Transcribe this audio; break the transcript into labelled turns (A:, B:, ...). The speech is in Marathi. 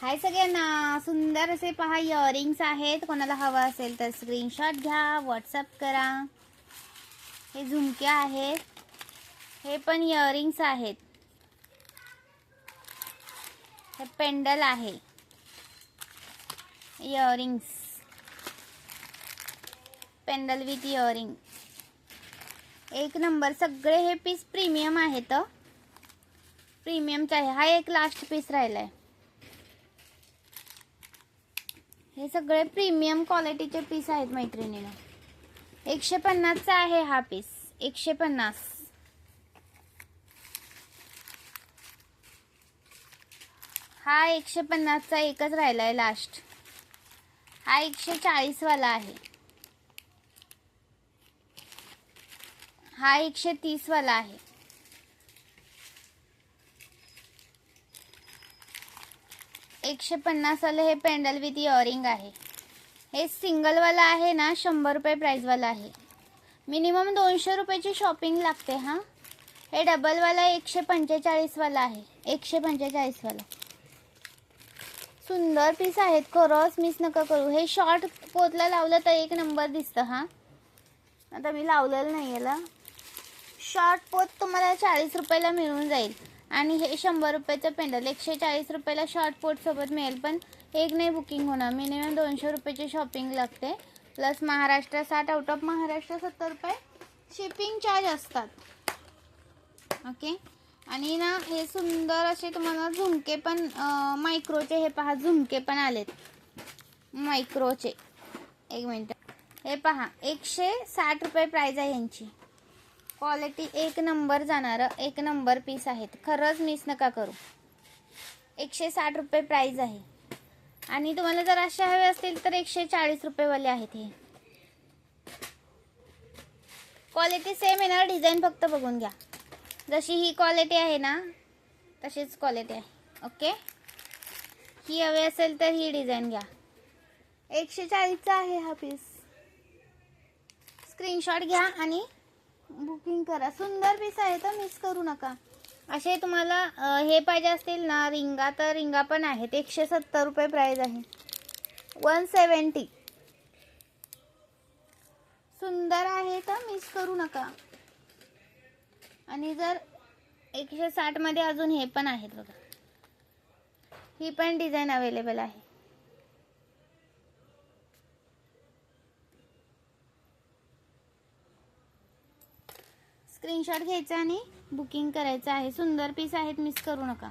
A: हाय सगळ्यांना, सुंदर असे पहा इयरिंग्स आहेत. कोणाला हवा असेल तर स्क्रीनशॉट घ्या, व्हॉट्सअप करा. हे झुमके आहेत, हे पण इयरिंग्स आहेत. हे पेंडल आहे, इयरिंग्स पेंडल विथ इयरिंग. एक नंबर. सगळे हे पीस प्रीमियम आहेत. प्रीमियमचा आहे. हा एक लास्ट पीस राहिलाय. हे सगळे प्रीमियम क्वालिटीचे पीस आहेत मैत्रिणींनो. 150 चा आहे हा पीस. 150. हा 150 चा एकच राहिलाय लास्ट. हा 140 वाला आहे. हा 130 वाला आहे. $150 वाला हे पेंडल विथ इयरिंग आहे. हे सिंगल वाला आहे ना, 100 रुपये प्राइस वाला आहे. मिनिमम 200 रुपयाची शॉपिंग लागते. हा हे डबल वाला 145 वाला आहे. 145 वाला सुंदर पीस आहेत. खरंच मिस नका करू. हे शॉर्ट पोतला लावलं तर एक नंबर दिसतं. हा आता मी लावलेलं नाही याला. शॉर्ट पोत तुम्हाला 40 रुपयाला मिळून जाईल. आणि हे 100 रुपयाचं पेंडल 140 रुपयाला शॉर्ट पोट सोबत मिळेल. पण एक नाही बुकिंग होणार. मिनिमम 200 रुपयाची शॉपिंग लागते. Plus Maharashtra 60, out of Maharashtra 70 रुपये शिपिंग चार्ज असतात. ओके. आणि ना हे सुंदर असे तुम्हाला झुमके पण मायक्रोचे. हे पहा झुमके पण आलेत मायक्रोचे. एक मिनिट. हे पहा 160 रुपये प्राइस आहे यांची. क्वालिटी एक नंबर जाणारं एक नंबर पीस आहेत. खरंच मिस नका करू. 160 रुपये प्राइस आहे. आणि तुम्हाला जर असे हवे असतील तर 140 रुपये वाले आहेत. हे क्वालिटी सेम येणार. डिझाईन फक्त बघून घ्या. जशी ही क्वालिटी आहे ना तशीच क्वालिटी आहे. ओके. ही हवी असेल तर ही डिझाईन घ्या. 140 चा आहे हा पीस. स्क्रीनशॉट घ्या आणि बुकिंग करा. सुंदर पीस आहे तर मिस करू नका. असे तुम्हाला हे पाहिजे असतील ना रिंगा, तर रिंगा पण आहेत. 170 रुपये प्राइस आहे. 170. सुंदर आहे तर मिस करू नका. आणि जर 160 मध्ये अजून हे पण आहेत बघा. ही पण डिझाईन अवेलेबल आहे. स्क्रीनशॉट घ्यायचा आणि बुकिंग करायचं आहे. सुंदर पीस आहेत, मिस करू नका.